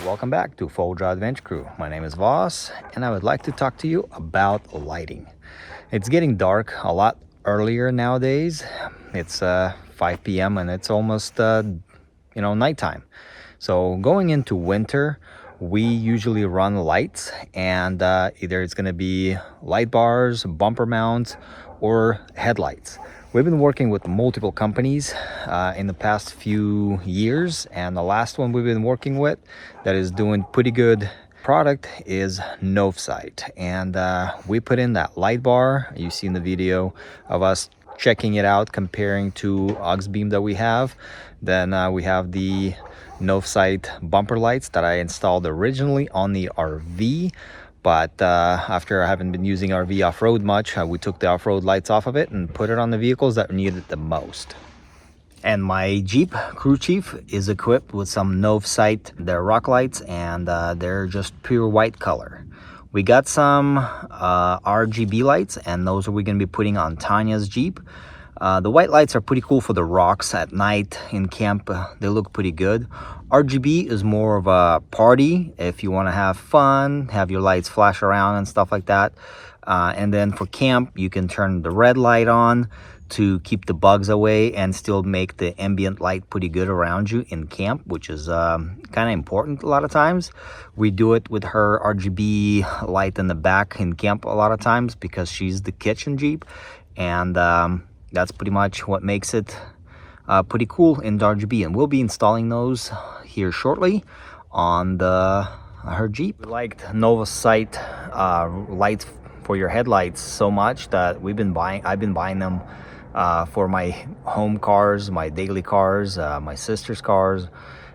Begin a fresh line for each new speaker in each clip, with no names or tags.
welcome back to Full Draw Adventure Crew. My name is Voss, and I would like to talk to you about lighting. It's getting dark a lot earlier nowadays. It's 5 p.m. and it's almost nighttime. So going into winter, we usually run lights, and either it's going to be light bars, bumper mounts, or headlights. We've been working with multiple companies in the past few years, and the last one we've been working with that is doing pretty good product is NovSight. And we put in that light bar. You see in the video of us checking it out, comparing to aux beam that we have. Then we have the NovSight bumper lights that I installed originally on the RV. But after I haven't been using RV off-road much, we took the off-road lights off of it and put it on the vehicles that need it the most. And my Jeep crew chief is equipped with some NovSight. They're rock lights, and they're just pure white color. We got some RGB lights, and those are we going to be putting on Tanya's Jeep. The white lights are pretty cool for the rocks at night in camp. They look pretty good. RGB is more of a party if you want to have fun, have your lights flash around and stuff like that. And then for camp, you can turn the red light on to keep the bugs away and still make the ambient light pretty good around you in camp, which is kind of important a lot of times. We do it with her RGB light in the back in camp a lot of times because she's the kitchen Jeep, and that's pretty much what makes it pretty cool in RGB. And we'll be installing those here shortly on her Jeep. We liked NovSight lights for your headlights so much that I've been buying them for my home cars, my daily cars, my sister's cars,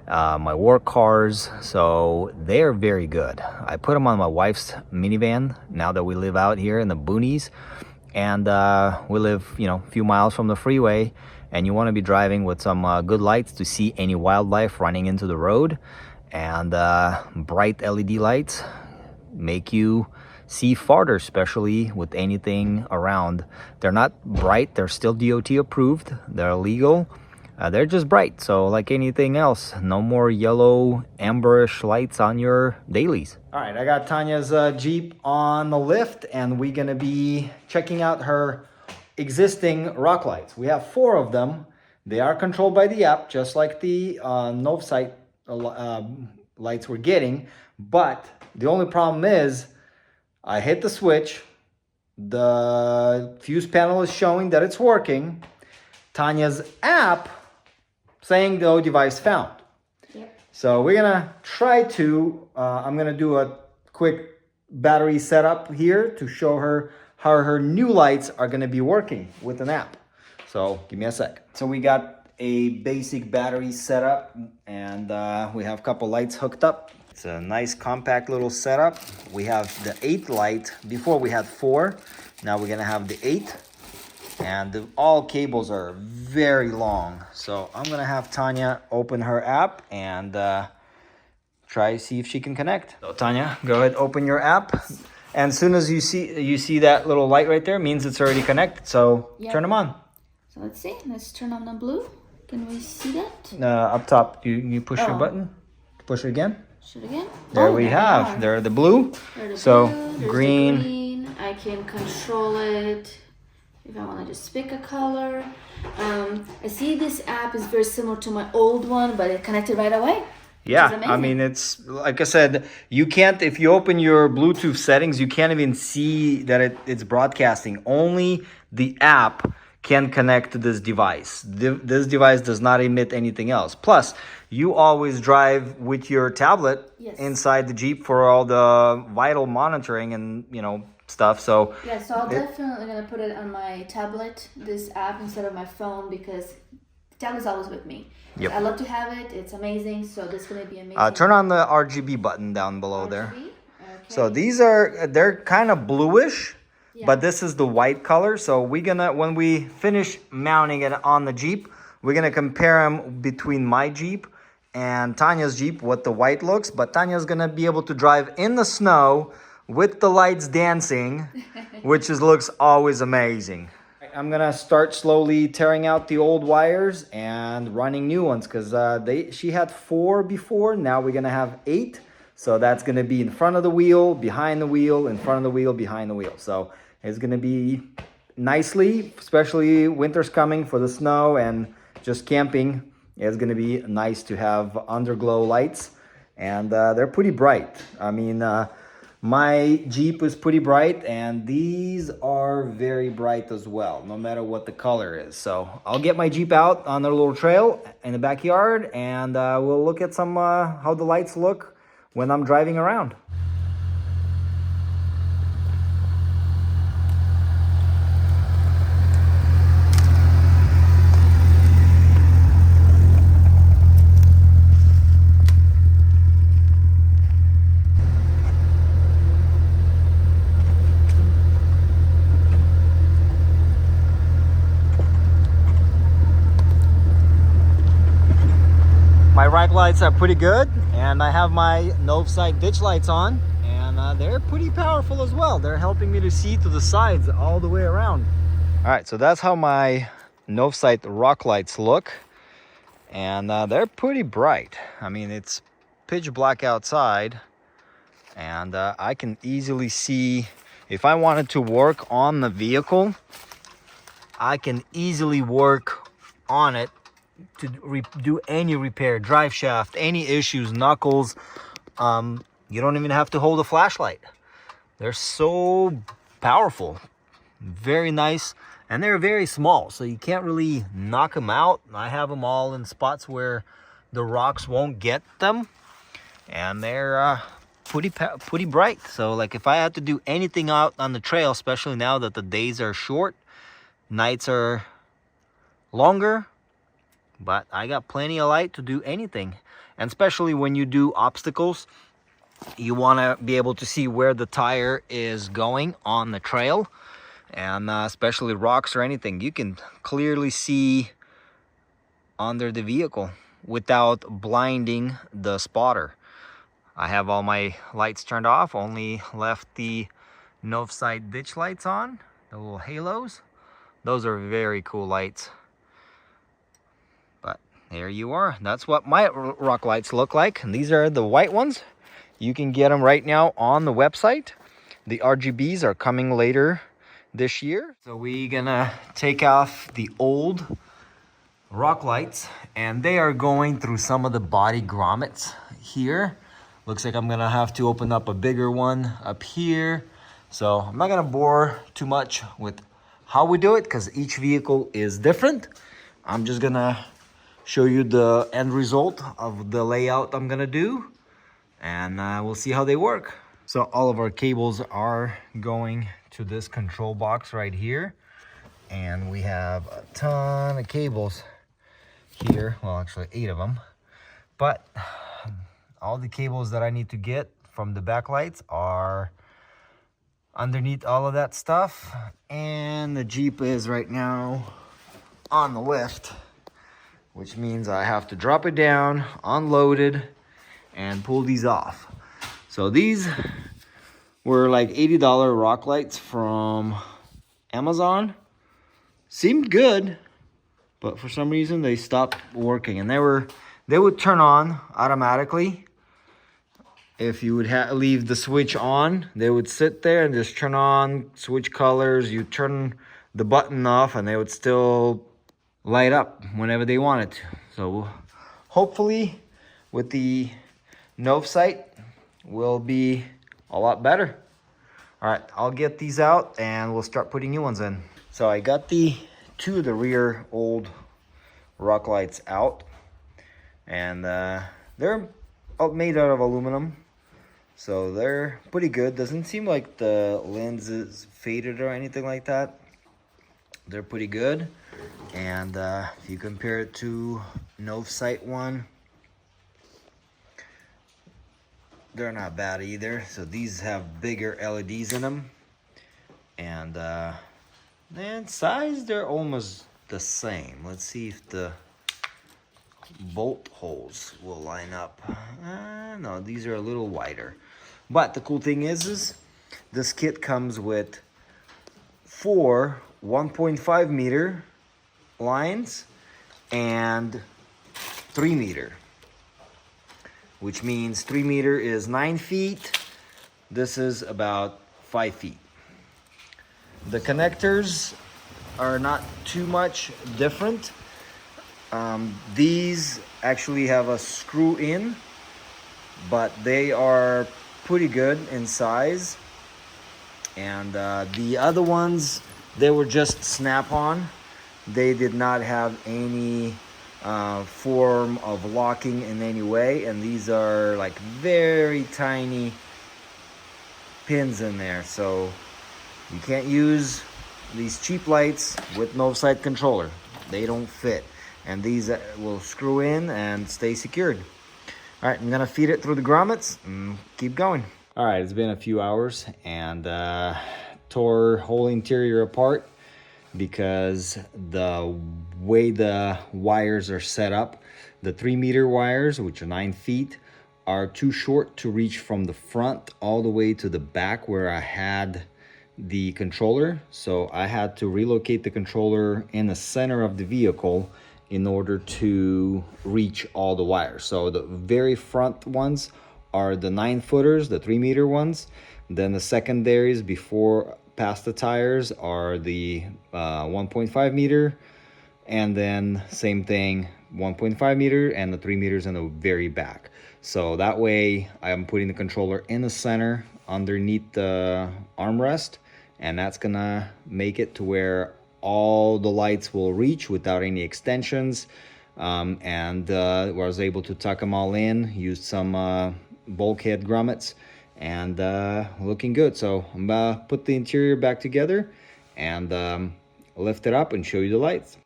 my work cars. So they're very good. I put them on my wife's minivan now that we live out here in the boonies, and we live a few miles from the freeway, and you want to be driving with some good lights to see any wildlife running into the road. And bright LED lights make you see farther, especially with anything around. They're not bright, they're still DOT approved, they're legal, they're just bright. So like anything else, no more yellow amberish lights on your dailies. All right, I got Tanya's Jeep on the lift, and we're gonna be checking out her existing rock lights. We have 4 of them. They are controlled by the app, just like the NovSight lights we're getting. But the only problem is I hit the switch, the fuse panel is showing that it's working. Tanya's app saying no device found. Yep. So we're gonna try to, I'm gonna do a quick battery setup here to show her how her new lights are gonna be working with an app. So give me a sec. So we got a basic battery setup, and we have a couple lights hooked up. It's a nice compact little setup. We have the 8 light. Before we had 4. Now we're gonna have the 8. And all cables are very long. So I'm gonna have Tanya open her app and try to see if she can connect. So Tanya, go ahead, open your app. And as soon as you see that little light right there, means it's already connected. So yep. Turn them on.
So let's see. Let's turn on the blue. Can we see that?
Up top, you push your button. Push it again.
Shoot again.
There we have. They're the blue. So green.
I can control it if I want to just pick a color. I see this app is very similar to my old one, but it connected right away.
Yeah, I mean, it's like I said, you can't, if you open your Bluetooth settings, you can't even see that it's broadcasting. Only the app can connect to this device. This device does not emit anything else. Plus, you always drive with your tablet inside the Jeep for all the vital monitoring and, stuff. So
yeah, so I'm definitely going to put it on my tablet, this app, instead of my phone, because the tablet's always with me. Yep. I love to have it. It's amazing. So this is going to be amazing.
Turn on the RGB button down below there. Okay. So they're kind of bluish. Yeah. But this is the white color. So when we finish mounting it on the Jeep, we're gonna compare them between my Jeep and Tanya's Jeep, what the white looks. But Tanya's gonna be able to drive in the snow with the lights dancing, which looks always amazing. I'm gonna start slowly tearing out the old wires and running new ones, because she had 4 before. Now we're gonna have 8. So that's gonna be in front of the wheel, behind the wheel, in front of the wheel, behind the wheel. So it's gonna be nicely, especially winter's coming for the snow and just camping. It's gonna be nice to have underglow lights, and they're pretty bright. I mean, my Jeep is pretty bright, and these are very bright as well, no matter what the color is. So I'll get my Jeep out on a little trail in the backyard, and we'll look at some how the lights look when I'm driving around. My right lights are pretty good, and I have my NovSight ditch lights on, and they're pretty powerful as well. They're helping me to see to the sides all the way around. All right, so that's how my NovSight rock lights look, and they're pretty bright. I mean, it's pitch black outside, and I can easily see, if I wanted to work on the vehicle, I can easily work on it to do any repair, drive shaft, any issues, knuckles. You don't even have to hold a flashlight. They're so powerful, very nice, and they're very small, so you can't really knock them out. I have them all in spots where the rocks won't get them, and they're pretty bright. So like if I had to do anything out on the trail, especially now that the days are short, nights are longer, but I got plenty of light to do anything. And especially when you do obstacles, you want to be able to see where the tire is going on the trail, and especially rocks or anything, you can clearly see under the vehicle without blinding the spotter. I have all my lights turned off, only left the NovSight ditch lights on, the little halos. Those are very cool lights. There you are. That's what my rock lights look like. And these are the white ones. You can get them right now on the website. The RGBs are coming later this year. So we're gonna take off the old rock lights, and they are going through some of the body grommets here. Looks like I'm gonna have to open up a bigger one up here. So I'm not gonna bore too much with how we do it, because each vehicle is different. I'm just gonna show you the end result of the layout I'm gonna do, and we'll see how they work. So all of our cables are going to this control box right here, and we have a ton of cables here. Well, actually 8 of them, but all the cables that I need to get from the backlights are underneath all of that stuff, and the Jeep is right now on the lift, which means I have to drop it down, unload it, and pull these off. So these were like $80 rock lights from Amazon. Seemed good, but for some reason they stopped working, and they would turn on automatically. If you would leave the switch on, they would sit there and just turn on, switch colors. You turn the button off, and they would still light up whenever they wanted to. So hopefully with the NovSight will be a lot better. All right, I'll get these out and we'll start putting new ones in. So I got the 2 of the rear old rock lights out, and they're made out of aluminum, so they're pretty good. Doesn't seem like the lens is faded or anything like that. They're pretty good. And if you compare it to NovSight one, they're not bad either. So these have bigger LEDs in them, and size they're almost the same. Let's see if the bolt holes will line up. No, these are a little wider. But the cool thing is this kit comes with 4 1.5 meter lines and 3 meter, which means 3 meter is 9 feet. This is about 5 feet. The connectors are not too much different. These actually have a screw in, but they are pretty good in size. And the other ones, they were just snap-on. They did not have any form of locking in any way, and these are like very tiny pins in there, so you can't use these cheap lights with NovSight controller. They don't fit, and these will screw in and stay secured. All right, I'm gonna feed it through the grommets and keep going. All right, it's been a few hours, and tore whole interior apart because the way the wires are set up, the 3 meter wires, which are 9 feet, are too short to reach from the front all the way to the back where I had the controller. So I had to relocate the controller in the center of the vehicle in order to reach all the wires. So the very front ones are the 9-footers, the 3 meter ones. Then the secondaries before past the tires are the 1.5 meter, and then same thing, 1.5 meter and the 3 meters in the very back. So that way I'm putting the controller in the center underneath the armrest, and that's gonna make it to where all the lights will reach without any extensions. I was able to tuck them all in, used some bulkhead grommets, and looking good. So I'm gonna put the interior back together and lift it up and show you the lights.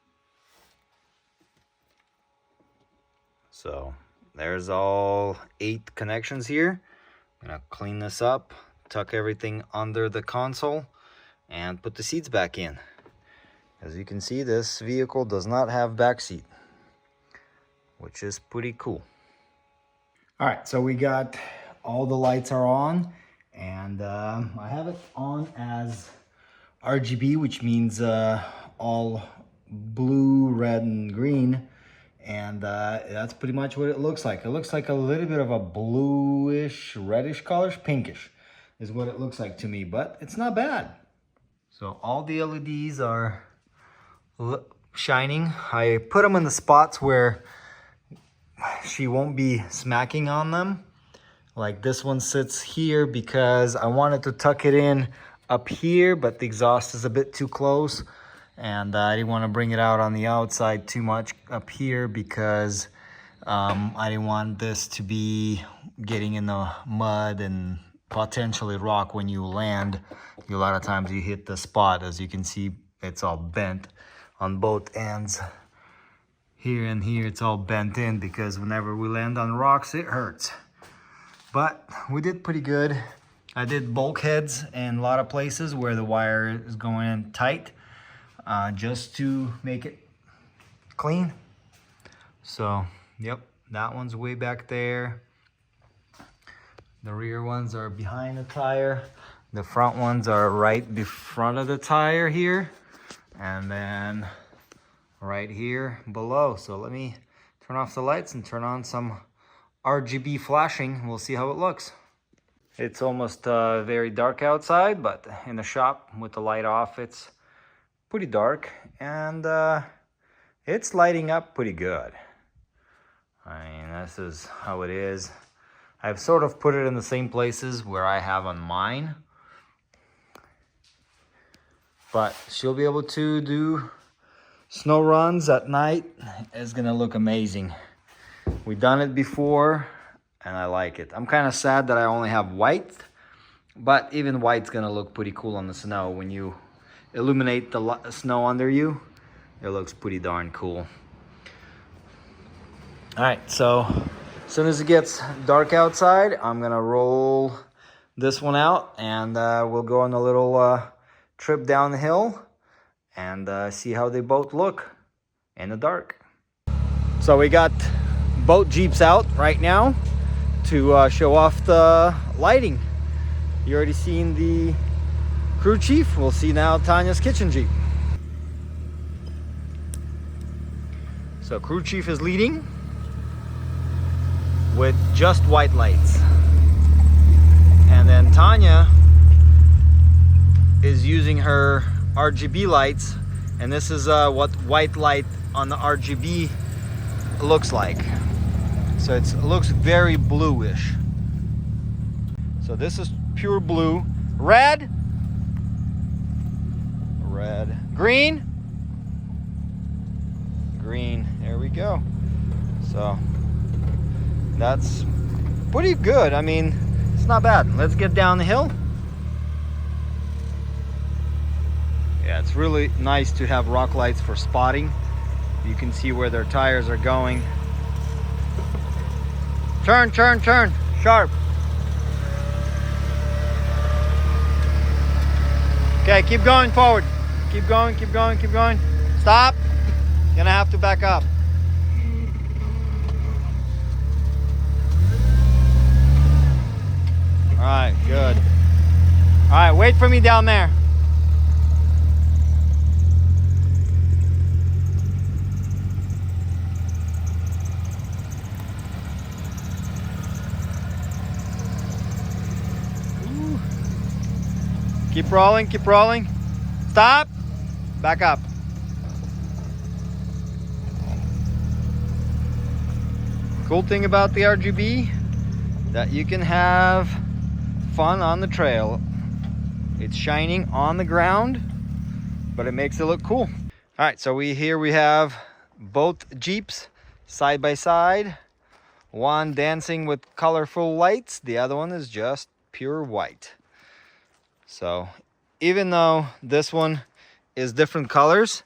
So there's all 8 connections here. I'm gonna clean this up, tuck everything under the console, and put the seats back in. As you can see, this vehicle does not have back seat, which is pretty cool. All right, so we got all the lights are on, and I have it on as RGB, which means all blue, red, and green. And that's pretty much what it looks like. It looks like a little bit of a bluish, reddish color, pinkish is what it looks like to me, but it's not bad. So all the LEDs are shining. I put them in the spots where she won't be smacking on them. Like this one sits here because I wanted to tuck it in up here, but the exhaust is a bit too close, and I didn't want to bring it out on the outside too much up here because I didn't want this to be getting in the mud and potentially rock when you land. A lot of times you hit the spot. As you can see, it's all bent on both ends. Here and here it's all bent in because whenever we land on rocks it hurts. But we did pretty good. I did bulkheads in a lot of places where the wire is going in tight, just to make it clean. So, yep, that one's way back there. The rear ones are behind the tire. The front ones are right in front of the tire here. And then right here below. So let me turn off the lights and turn on some RGB flashing. We'll see how it looks. It's almost very dark outside, but in the shop with the light off, it's pretty dark, and it's lighting up pretty good. I mean, this is how it is. I've sort of put it in the same places where I have on mine, but she'll be able to do snow runs at night. It's gonna look amazing. We've done it before, and I like it. I'm kind of sad that I only have white, but even white's gonna look pretty cool on the snow. When you illuminate the snow under you, it looks pretty darn cool. All right, so as soon as it gets dark outside, I'm gonna roll this one out, and we'll go on a little trip down the hill and see how they both look in the dark. So we got both Jeeps out right now to show off the lighting. You already seen the crew chief. We'll see now Tanya's kitchen Jeep. So crew chief is leading with just white lights. And then Tanya is using her RGB lights, and this is what white light on the RGB looks like. So it looks very bluish. So this is pure blue. Red, green, green. There we go. So that's pretty good. I mean, it's not bad. Let's get down the hill. Yeah, it's really nice to have rock lights for spotting. You can see where their tires are going. Turn, turn, turn, sharp. Okay, keep going forward. Keep going, keep going, keep going. Stop. You're gonna have to back up. All right, good. All right, wait for me down there. Keep rolling, keep rolling. Stop. Back up. Cool thing about the RGB, that you can have fun on the trail. It's shining on the ground, but it makes it look cool. All right, so here we have both Jeeps side by side. One dancing with colorful lights, the other one is just pure white. So even though this one is different colors,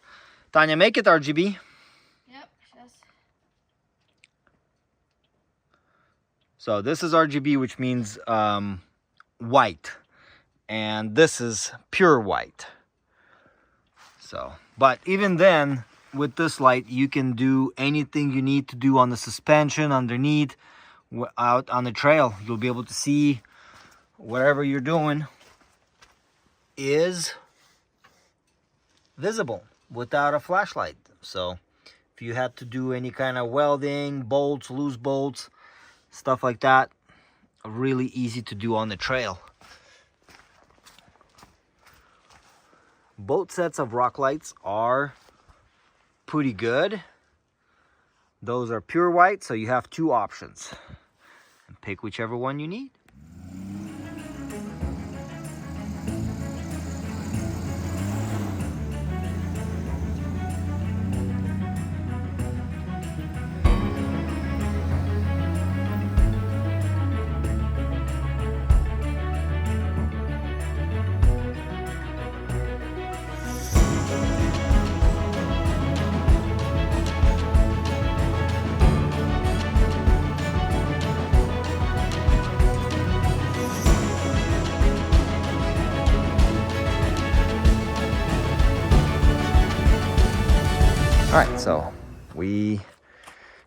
Tanya, make it RGB.
Yep, yes.
So this is RGB, which means white, and this is pure white. So, but even then, with this light, you can do anything you need to do on the suspension, underneath, out on the trail. You'll be able to see whatever you're doing is visible without a flashlight. So if you had to do any kind of welding, bolts, loose bolts, stuff like that, really easy to do on the trail. Both sets of rock lights are pretty good. Those are pure white, so you have two options. And pick whichever one you need. All right, so we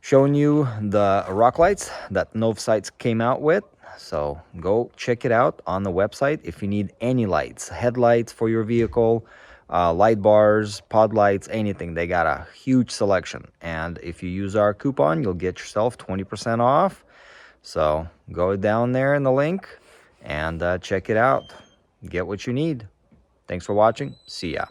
shown you the rock lights that NovSight came out with. So go check it out on the website if you need any lights, headlights for your vehicle, light bars, pod lights, anything. They got a huge selection. And if you use our coupon, you'll get yourself 20% off. So go down there in the link and check it out. Get what you need. Thanks for watching. See ya.